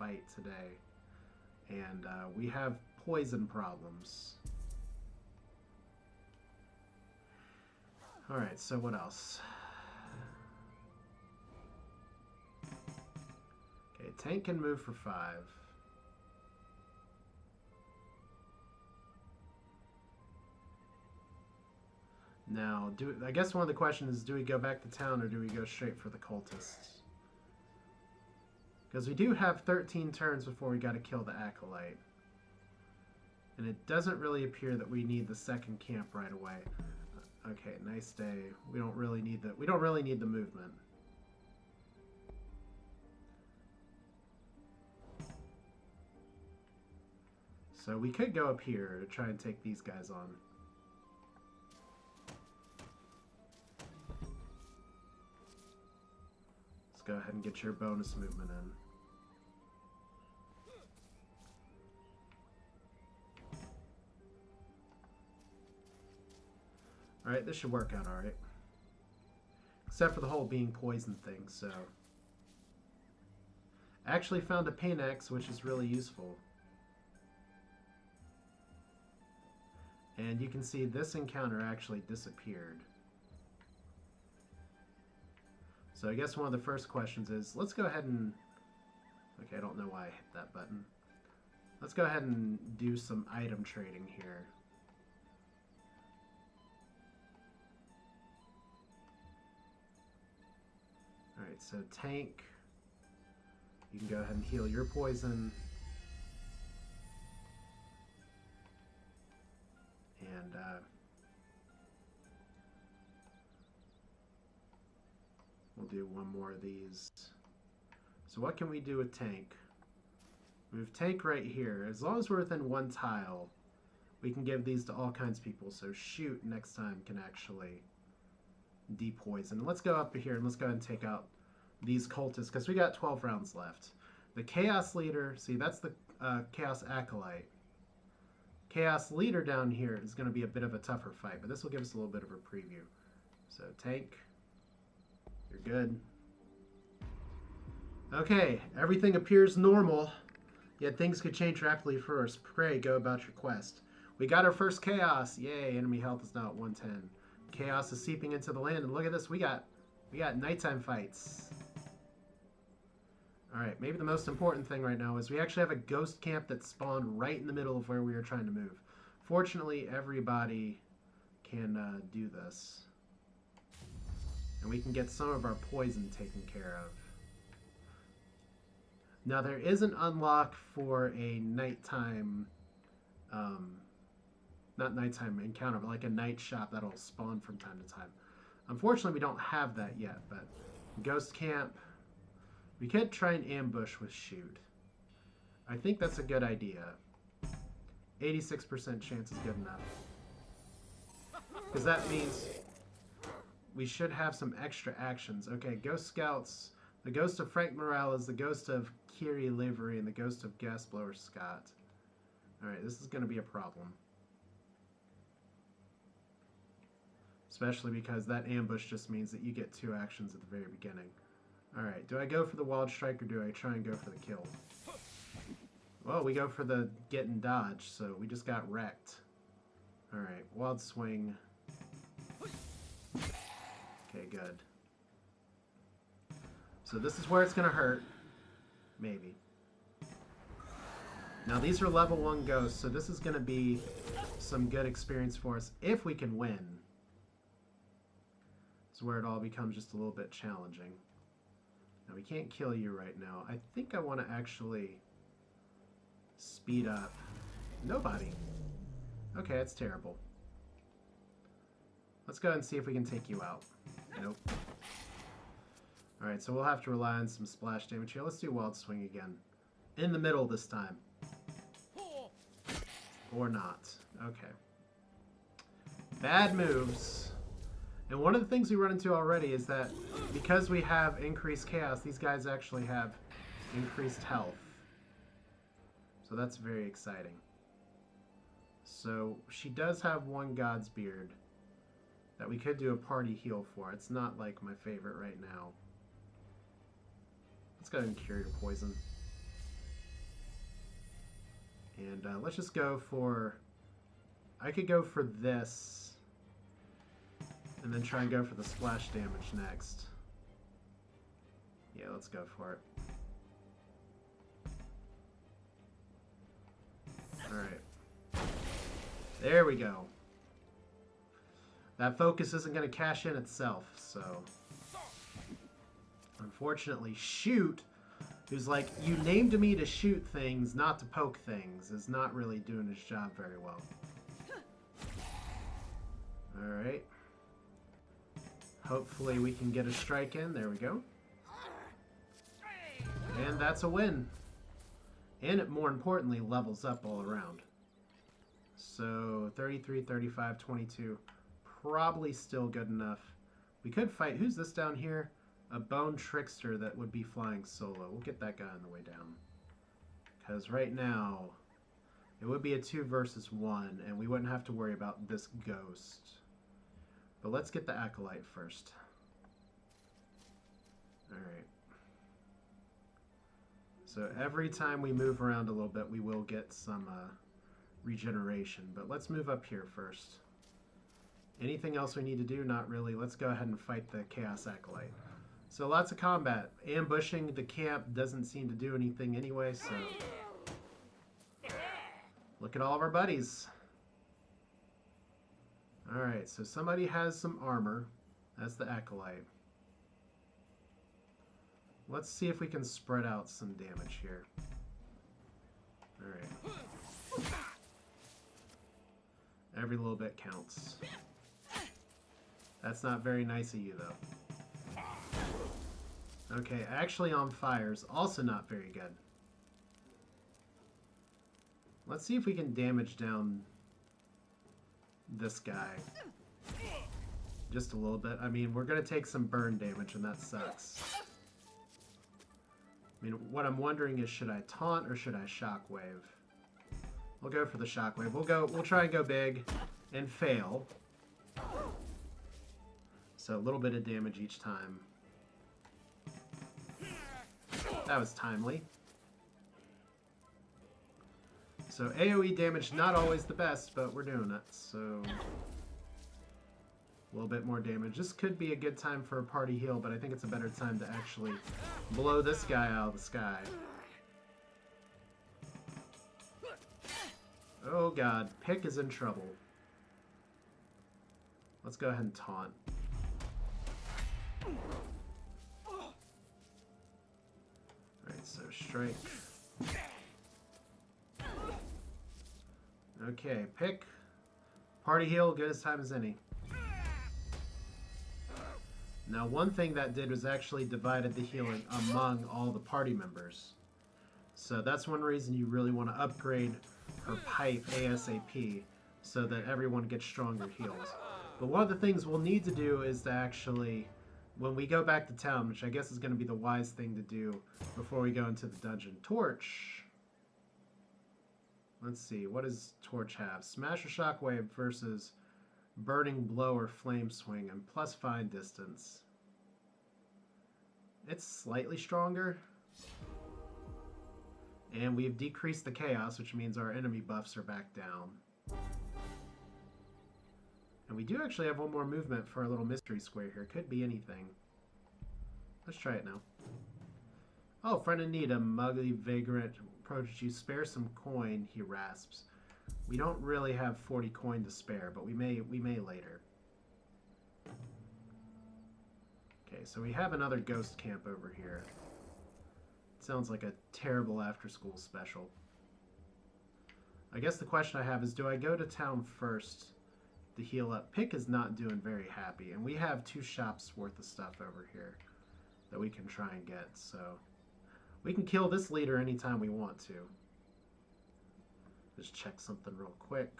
fight today. And we have poison problems. Alright, so what else? Okay, tank can move for 5. Now, I guess one of the questions is, do we go back to town or do we go straight for the cultists? Because we do have 13 turns before we got to kill the Acolyte. And it doesn't really appear that we need the second camp right away. Okay, nice day. We don't really need the movement. So we could go up here to try and take these guys on. Let's go ahead and get your bonus movement in. Alright, this should work out alright. Except for the whole being poison thing, so... I actually found a pain axe, which is really useful. And you can see this encounter actually disappeared. So I guess one of the first questions is, let's go ahead and... Okay, I don't know why I hit that button. Let's go ahead and do some item trading here. Alright, so tank, you can go ahead and heal your poison. And we'll do one more of these. So what can we do with tank? Move tank right here. As long as we're within one tile, we can give these to all kinds of people. So shoot next time can actually depoison. Let's go up here and let's go ahead and take out these cultists because we got 12 rounds left. The Chaos Leader, see that's the Chaos Acolyte. Chaos Leader down here is going to be a bit of a tougher fight, but this will give us a little bit of a preview. So tank, you're good. Okay, everything appears normal, yet things could change rapidly first. Pray, go about your quest. We got our first Chaos. Yay, enemy health is now at 110. Chaos is seeping into the land, and look at this, we got nighttime fights. Alright, maybe the most important thing right now is we actually have a ghost camp that spawned right in the middle of where we were trying to move. Fortunately, everybody can do this. And we can get some of our poison taken care of. Now, there is an unlock for a nighttime, not nighttime encounter, but like a night shop that'll spawn from time to time. Unfortunately, we don't have that yet, but ghost camp, we could try and ambush with shoot. I think that's a good idea. 86% chance is good enough. Because that means we should have some extra actions. Okay, Ghost Scouts, the ghost of Frank Morales, the ghost of Kiri Livery, and the ghost of Gasblower Scott. Alright, this is going to be a problem. Especially because that ambush just means that you get 2 actions at the very beginning. Alright, do I go for the Wild Strike or do I try and go for the kill? Well, we go for the get and dodge, so we just got wrecked. Alright, Wild Swing. Okay, good. So this is where it's going to hurt. Maybe. Now these are level 1 ghosts, so this is going to be some good experience for us if we can win. It's where it all becomes just a little bit challenging. Now we can't kill you right now. I think I want to actually speed up. Nobody. Okay, that's terrible. Let's go ahead and see if we can take you out. Nope. Alright, so we'll have to rely on some splash damage here. Let's do Wild Swing again. In the middle this time. Or not. Okay. Bad moves. And one of the things we run into already is that because we have increased chaos, these guys actually have increased health. So that's very exciting. So she does have one God's Beard that we could do a party heal for. It's not like my favorite right now. Let's go ahead and cure your poison. And let's just go for... I could go for this. And then try and go for the splash damage next. Yeah, let's go for it. Alright. There we go. That focus isn't going to cash in itself, so... Unfortunately, Shoot, who's like, you named me to shoot things, not to poke things, is not really doing his job very well. Alright. Hopefully we can get a strike in. There we go. And that's a win. And it, more importantly, levels up all around. So, 33, 35, 22. Probably still good enough. We could fight... Who's this down here? A Bone Trickster that would be flying solo. We'll get that guy on the way down. Because right now, it would be a 2 versus 1, and we wouldn't have to worry about this ghost. But let's get the Acolyte first. Alright. So every time we move around a little bit, we will get some regeneration. But let's move up here first. Anything else we need to do? Not really. Let's go ahead and fight the Chaos Acolyte. So lots of combat. Ambushing the camp doesn't seem to do anything anyway, so... Look at all of our buddies. Alright, so somebody has some armor. That's the Acolyte. Let's see if we can spread out some damage here. Alright. Every little bit counts. That's not very nice of you, though. Okay, actually on fire is also not very good. Let's see if we can damage down this guy. Just a little bit. I mean, we're going to take some burn damage, and that sucks. I mean, what I'm wondering is, should I taunt or should I shockwave? We'll go for the shockwave. We'll try and go big and fail. So a little bit of damage each time. That was timely. So AoE damage, not always the best, but we're doing it. So a little bit more damage. This could be a good time for a party heal, but I think it's a better time to actually blow this guy out of the sky. Oh god, Pick is in trouble. Let's go ahead and taunt. Alright, so strike. Okay, Pick. Party heal, good as time as any. Now, one thing that did was actually divided the healing among all the party members. So that's one reason you really want to upgrade her pipe ASAP so that everyone gets stronger heals. But one of the things we'll need to do is to actually, when we go back to town, which I guess is going to be the wise thing to do before we go into the dungeon. Torch. Let's see, what does Torch have? Smash or Shockwave versus Burning Blow or Flame Swing and plus fine distance. It's slightly stronger. And we've decreased the chaos, which means our enemy buffs are back down. And we do actually have one more movement for our little mystery square here. Could be anything. Let's try it now. Oh, friend in need, a muggy, vagrant approaches you. Spare some coin, he rasps. We don't really have 40 coin to spare, but we may later. Okay, so we have another ghost camp over here. Sounds like a terrible after-school special. I guess the question I have is, do I go to town first to heal up? Pick is not doing very happy, and we have 2 shops worth of stuff over here that we can try and get, so we can kill this leader anytime we want to. Just check something real quick.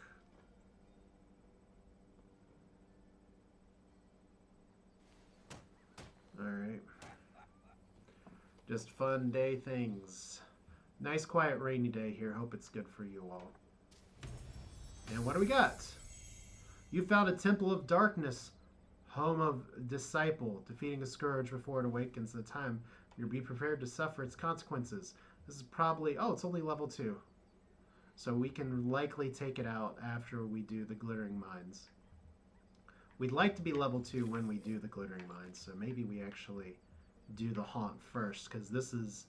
Alright. Just fun day things. Nice quiet rainy day here. Hope it's good for you all. And what do we got? You found a Temple of Darkness, home of Disciple, defeating a scourge before it awakens. The time you'll be prepared to suffer its consequences. This is probably... Oh, it's only level 2. So we can likely take it out after we do the glittering mines. We'd like to be level 2 when we do the glittering mines, so maybe we actually do the haunt first, because this is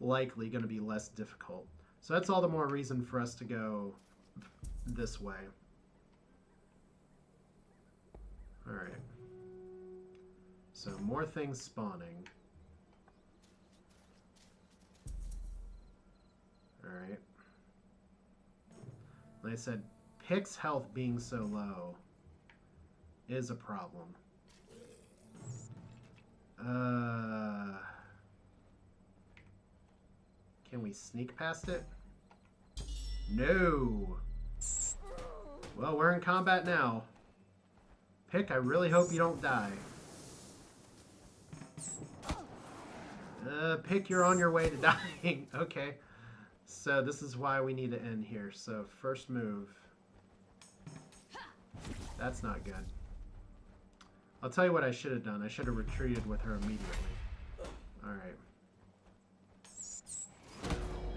likely going to be less difficult. So that's all the more reason for us to go this way. Alright. So more things spawning. Alright. Like I said, Pick's health being so low is a problem. Can we sneak past it? No! Well, we're in combat now. Pick, I really hope you don't die. Pick, you're on your way to dying. Okay. So this is why we need to end here. So first move. That's not good. I'll tell you what I should have done. I should have retreated with her immediately. Alright.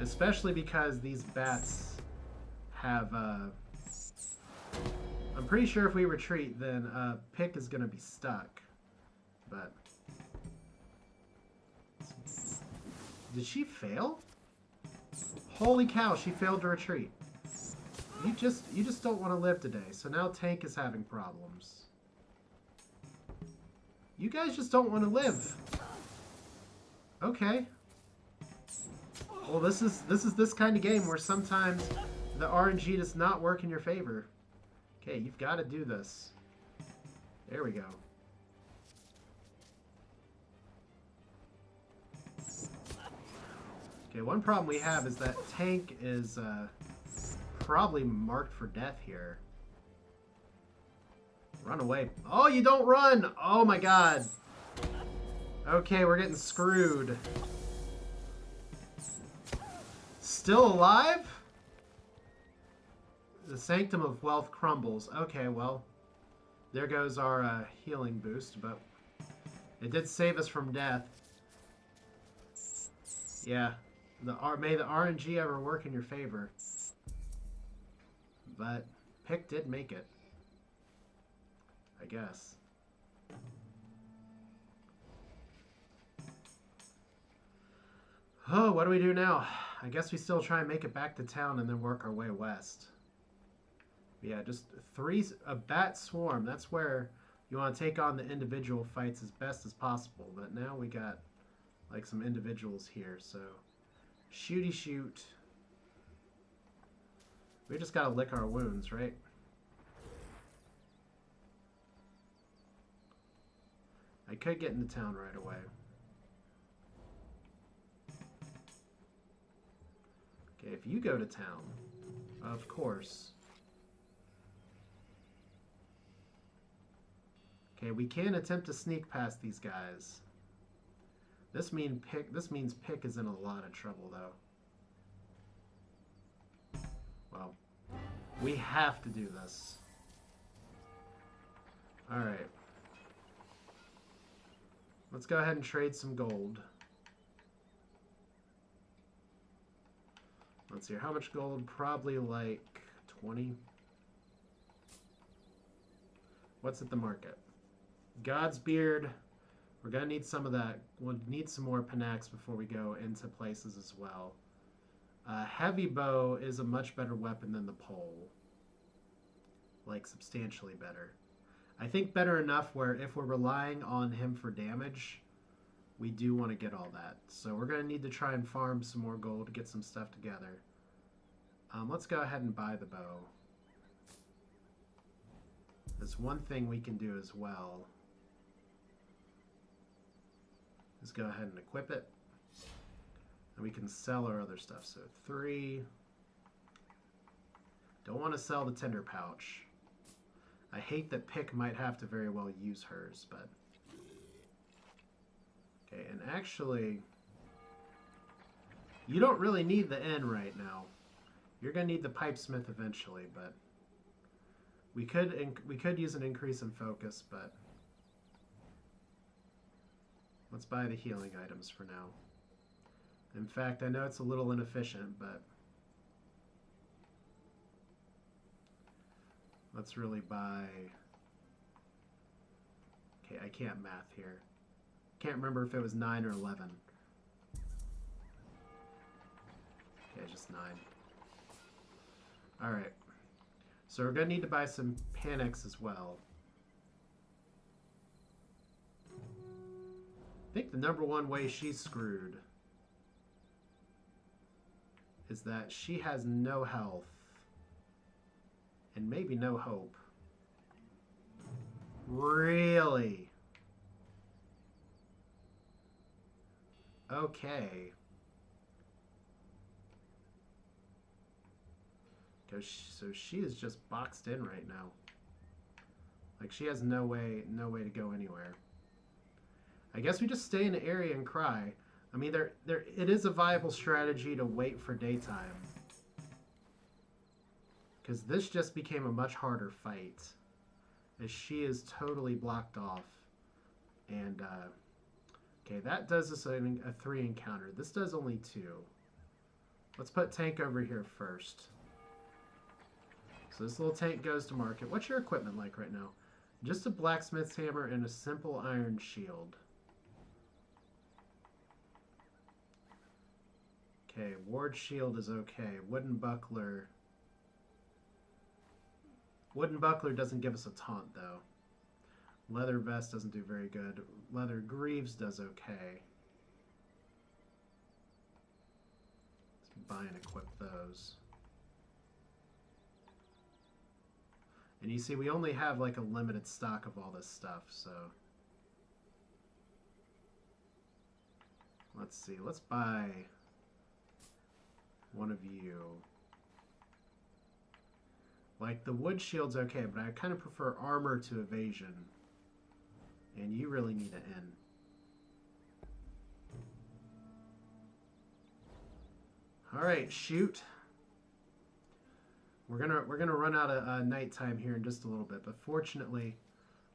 Especially because these bats have, I'm pretty sure if we retreat, then Pick is going to be stuck. But... Did she fail? Holy cow, she failed to retreat. You just don't want to live today. So now Tank is having problems. You guys just don't want to live. Okay. Well, this is this kind of game where sometimes the RNG does not work in your favor. Okay, you've got to do this. There we go. Okay, one problem we have is that Tank is probably marked for death here. Run away. Oh, you don't run! Oh my god. Okay, we're getting screwed. Still alive? The Sanctum of Wealth crumbles. Okay, well, there goes our healing boost, but it did save us from death. Yeah, may the RNG ever work in your favor. But Pick did make it, I guess. Oh, what do we do now? I guess we still try and make it back to town and then work our way west. Yeah, just a bat swarm. That's where you want to take on the individual fights as best as possible. But now we got like some individuals here, so shooty shoot. We just gotta lick our wounds, right? I could get into town right away. Okay, if you go to town, of course. Okay, we can attempt to sneak past these guys. This means Pick is in a lot of trouble, though. Well, we have to do this. Alright. Let's go ahead and trade some gold. Let's see, how much gold? Probably like 20. What's at the market? God's Beard. We're going to need some of that. We'll need some more Panax before we go into places as well. Heavy bow is a much better weapon than the pole. Like, substantially better. I think better enough where if we're relying on him for damage, we do want to get all that. So we're going to need to try and farm some more gold to get some stuff together. Let's go ahead and buy the bow. There's one thing we can do as well. Let's go ahead and equip it. And we can sell our other stuff. So 3. Don't want to sell the tinder pouch. I hate that Pick might have to very well use hers, but... Okay, and actually... You don't really need the N right now. You're going to need the Pipesmith eventually, but... We could use an increase in focus, but... Let's buy the healing items for now. In fact, I know it's a little inefficient, but... Let's really buy... Okay, I can't math here. Can't remember if it was 9 or 11. Okay, just 9. Alright. So we're going to need to buy some panics as well. I think the number one way she's screwed is that she has no health and maybe no hope. Really? Okay. So she is just boxed in right now. Like she has no way to go anywhere. I guess we just stay in the area and cry. I mean, it is a viable strategy to wait for daytime. Because this just became a much harder fight. As she is totally blocked off. And, okay, that does us a 3 encounter. This does only 2. Let's put tank over here first. So this little tank goes to market. What's your equipment like right now? Just a blacksmith's hammer and a simple iron shield. Okay, ward shield is okay. Wooden buckler. Wooden buckler doesn't give us a taunt though. Leather vest doesn't do very good. Leather greaves does okay. Let's buy and equip those. And you see, we only have like a limited stock of all this stuff, so... Let's see, let's buy one of you. Like, the wood shield's okay, but I kind of prefer armor to evasion. And you really need an N. Alright, shoot. We're gonna run out of nighttime here in just a little bit, but fortunately,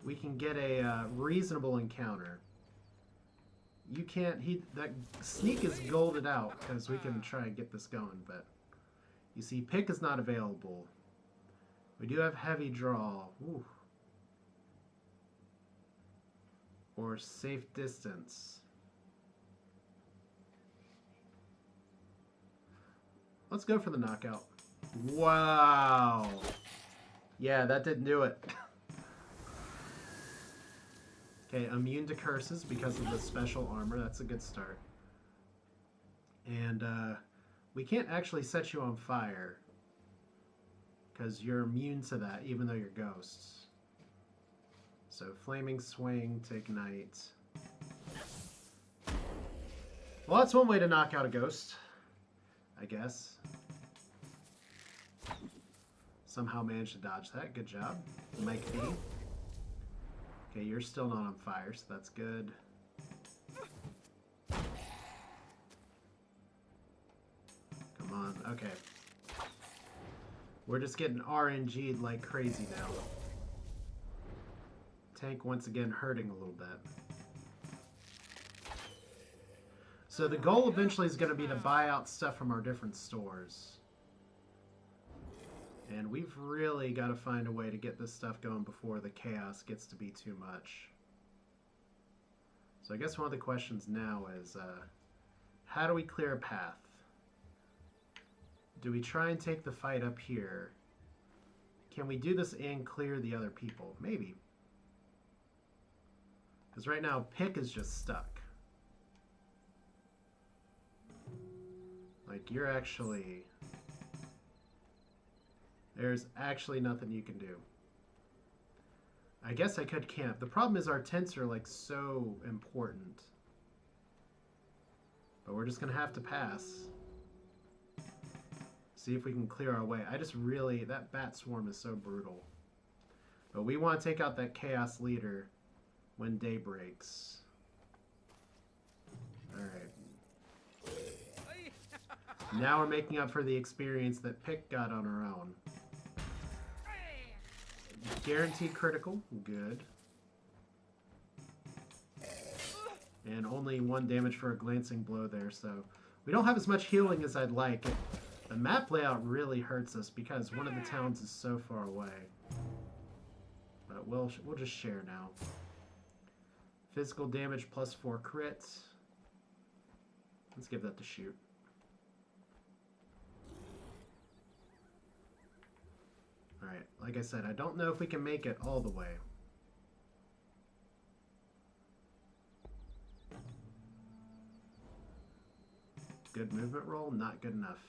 we can get a reasonable encounter. You can't. That sneak is golded out because we can try and get this going, but you see, pick is not available. We do have heavy draw. Ooh. Or safe distance. Let's go for the knockout. Wow. Yeah, that didn't do it. Okay, immune to curses because of the special armor. That's a good start. And we can't actually set you on fire because you're immune to that even though you're ghosts. So flaming swing to ignite. Well, that's one way to knock out a ghost, I guess. Somehow managed to dodge that. Good job, Mike B. Okay, you're still not on fire, so that's good. Come on, okay. We're just getting RNG'd like crazy now. Tank once again hurting a little bit. So the goal eventually is going to be to buy out stuff from our different stores. And we've really got to find a way to get this stuff going before the chaos gets to be too much. So I guess one of the questions now is, how do we clear a path? Do we try and take the fight up here? Can we do this and clear the other people? Maybe. Because right now, Pick is just stuck. Like, you're actually... There's actually nothing you can do. I guess I could camp. The problem is our tents are like so important. But we're just going to have to pass. See if we can clear our way. I just really... That bat swarm is so brutal. But we want to take out that chaos leader when day breaks. Alright. Now we're making up for the experience that Pick got on her own. Guaranteed critical. Good. And only 1 damage for a glancing blow there, so we don't have as much healing as I'd like. The map layout really hurts us because one of the towns is so far away. we'll just share now. Physical damage plus 4 crits. Let's give that to Shoot. Alright, like I said, I don't know if we can make it all the way. Good movement roll, not good enough.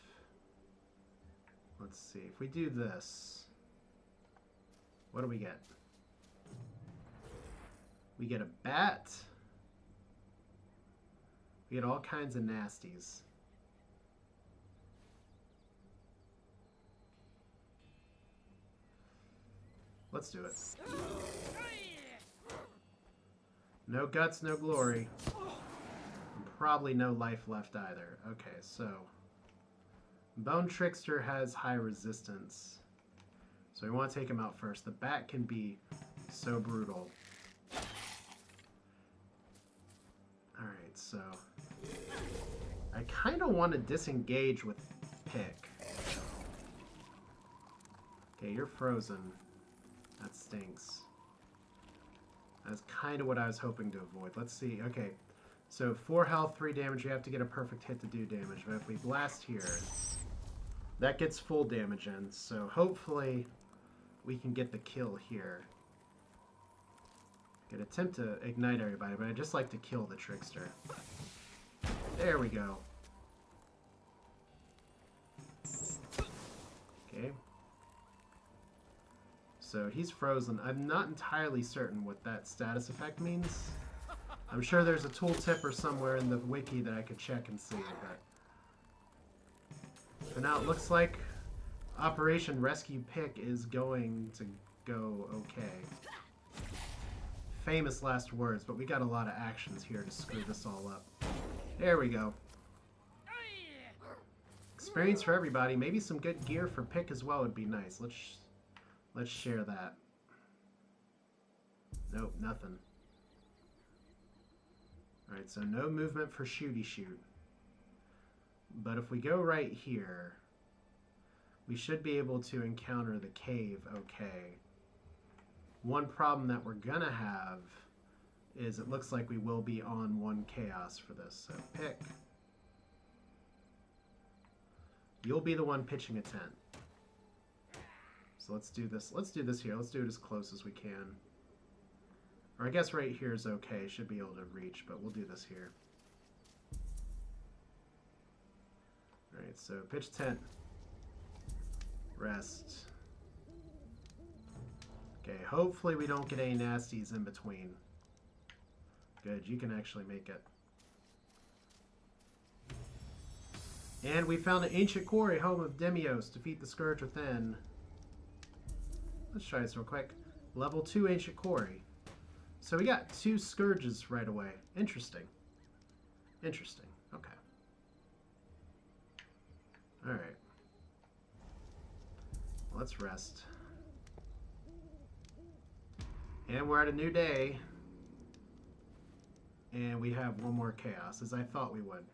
Let's see, if we do this, what do we get? We get a bat. We get all kinds of nasties. Let's do it. No guts, no glory. And probably no life left either. Okay, so Bone Trickster has high resistance. So we want to take him out first. The bat can be so brutal. Alright, so I kind of want to disengage with Pick. Okay, you're frozen. That stinks. That's kind of what I was hoping to avoid. Let's see. Okay, so 4 health, 3 damage. You have to get a perfect hit to do damage. But if we blast here, that gets full damage in. So hopefully we can get the kill here. Could attempt to ignite everybody, but I just like to kill the Trickster. There we go. Okay. So he's frozen. I'm not entirely certain what that status effect means. I'm sure there's a tooltip or somewhere in the wiki that I could check and see, but for now it looks like Operation Rescue Pick is going to go okay. Famous last words, but we got a lot of actions here to screw this all up. There we go. Experience for everybody. Maybe some good gear for Pick as well would be nice. Let's share that. Nope, nothing. Alright, so no movement for Shooty Shoot. But if we go right here, we should be able to encounter the cave okay. One problem that we're gonna have is it looks like we will be on 1 chaos for this. So Pick. You'll be the one pitching a tent. So let's do this. Let's do this here. Let's do it as close as we can. Or I guess right here is okay. Should be able to reach, but we'll do this here. Alright, so pitch tent. Rest. Okay, hopefully we don't get any nasties in between. Good, you can actually make it. And we found an ancient quarry, home of Demios. Defeat the Scourge within. Let's try this real quick. Level 2 ancient quarry. So we got 2 scourges right away. Interesting. Interesting. Okay. Alright. Let's rest. And we're at a new day. And we have 1 more chaos, as I thought we would.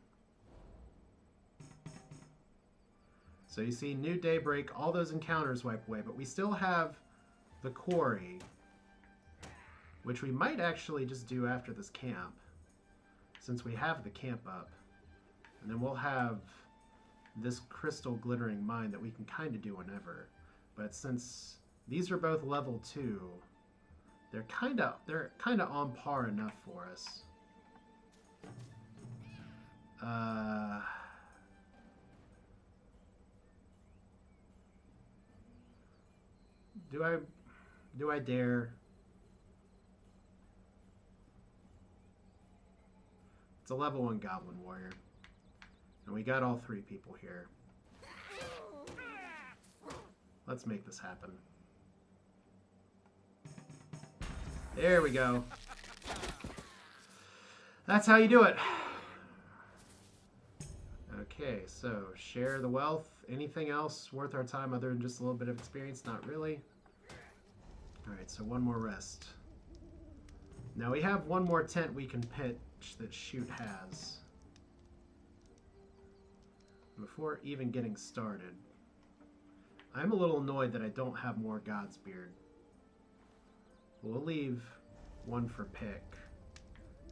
So you see, new daybreak, all those encounters wipe away, but we still have the quarry, which we might actually just do after this camp, since we have the camp up. And then we'll have this crystal glittering mine that we can kind of do whenever. But since these are both level 2, they're kind of on par enough for us. Do I dare? It's a level 1 Goblin Warrior. And we got all 3 people here. Let's make this happen. There we go. That's how you do it. Okay, so share the wealth. Anything else worth our time other than just a little bit of experience? Not really. Alright, so 1 more rest. Now we have 1 more tent we can pitch that Shoot has. Before even getting started, I'm a little annoyed that I don't have more Godsbeard. We'll leave one for Pick.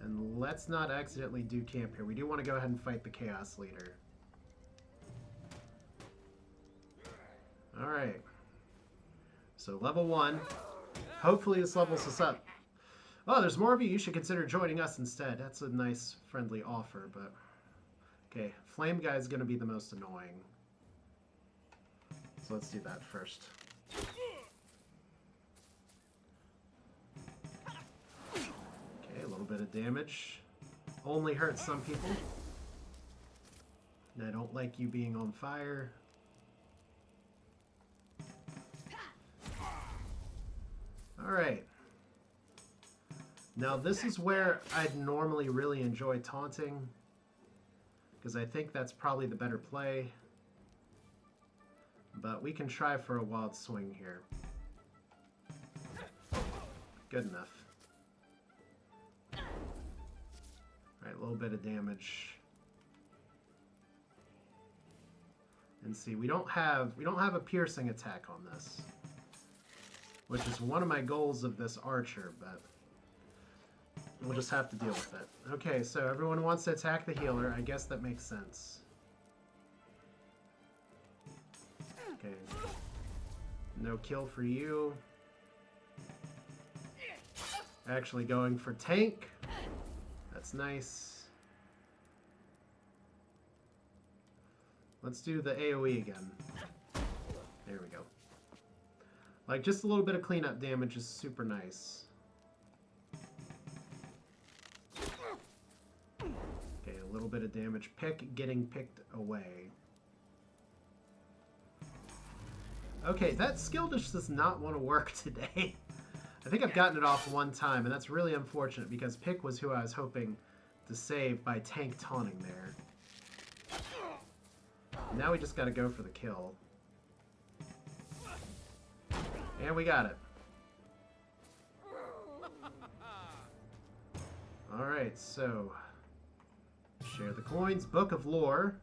And let's not accidentally do camp here. We do want to go ahead and fight the Chaos Leader. Alright. So level 1. Hopefully this levels us up. Oh, there's more of you. You should consider joining us instead. That's a nice, friendly offer, but... Okay, Flame Guy is going to be the most annoying. So let's do that first. Okay, a little bit of damage. Only hurts some people. And I don't like you being on fire. Alright. Now this is where I'd normally really enjoy taunting, because I think that's probably the better play. But we can try for a wild swing here. Good enough. Alright, a little bit of damage. And see, we don't have a piercing attack on this, which is one of my goals of this archer, but we'll just have to deal with it. Okay, so everyone wants to attack the healer. I guess that makes sense. Okay. No kill for you. Actually going for tank. That's nice. Let's do the AoE again. There we go. Like, just a little bit of cleanup damage is super nice. Okay, a little bit of damage. Pick getting picked away. Okay, that skill just does not want to work today. I think I've gotten it off one time, and that's really unfortunate because Pick was who I was hoping to save by tank taunting there. Now we just gotta go for the kill. And we got it. Alright, so... Share the coins. Book of Lore.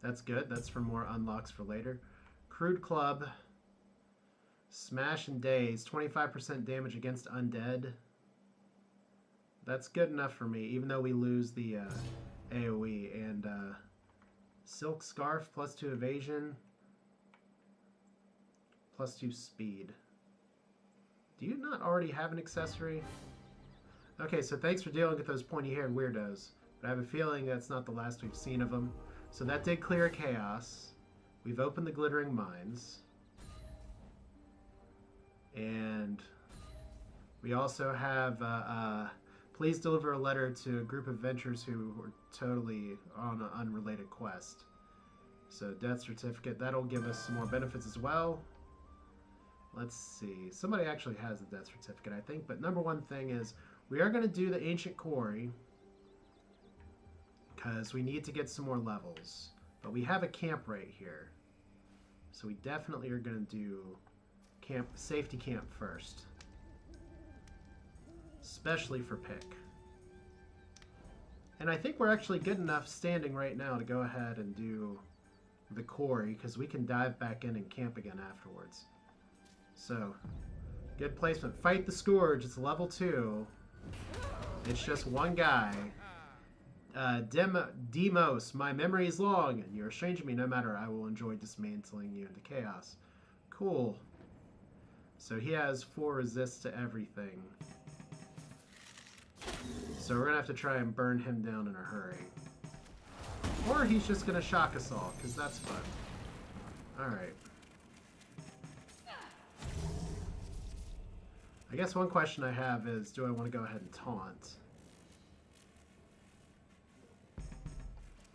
That's good. That's for more unlocks for later. Crude Club. Smash and Daze. 25% damage against undead. That's good enough for me, even though we lose the AoE. And Silk Scarf, +2 evasion. +2 speed. Do you not already have an accessory? Okay, so thanks for dealing with those pointy-haired weirdos. But I have a feeling that's not the last we've seen of them. So that did clear a chaos. We've opened the Glittering Mines. And we also have, please deliver a letter to a group of adventurers who were totally on an unrelated quest. So death certificate, that'll give us some more benefits as well. Let's see. Somebody actually has the death certificate, I think. But number one thing is we are going to do the Ancient Quarry because we need to get some more levels. But we have a camp right here. So we definitely are going to do safety camp first. Especially for Pick. And I think we're actually good enough standing right now to go ahead and do the quarry because we can dive back in and camp again afterwards. So, good placement. Fight the Scourge. It's level 2. It's just one guy. Demos, my memory is long, and you're strange to me. No matter, I will enjoy dismantling you into chaos. Cool. So he has 4 resists to everything. So we're going to have to try and burn him down in a hurry. Or he's just going to shock us all, because that's fun. Alright. I guess one question I have is, do I want to go ahead and taunt?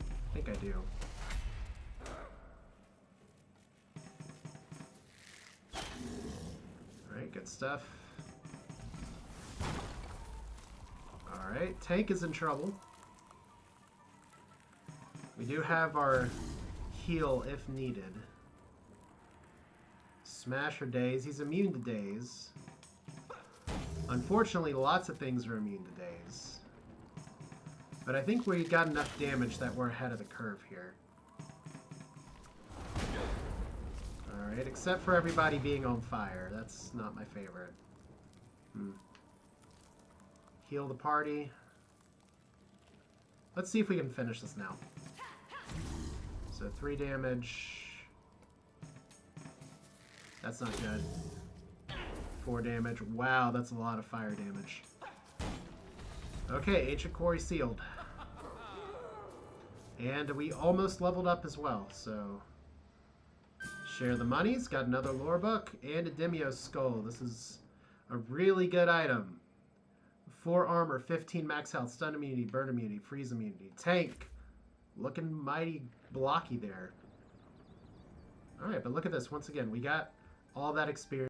I think I do. Alright, good stuff. Alright, tank is in trouble. We do have our heal if needed. Smash or Daze. He's immune to Daze. Unfortunately, lots of things are immune to Daze. But I think we got enough damage that we're ahead of the curve here. Alright, except for everybody being on fire. That's not my favorite. heal the party. Let's see if we can finish this now. So 3 damage. That's not good. 4 damage. Wow, that's a lot of fire damage. Okay, Ancient Quarry sealed. And we almost leveled up as well, so... Share the monies, got another lore book, and a Demio skull. This is a really good item. 4 armor, 15 max health, stun immunity, burn immunity, freeze immunity. Tank. Looking mighty blocky there. Alright, but look at this. Once again, we got all that experience.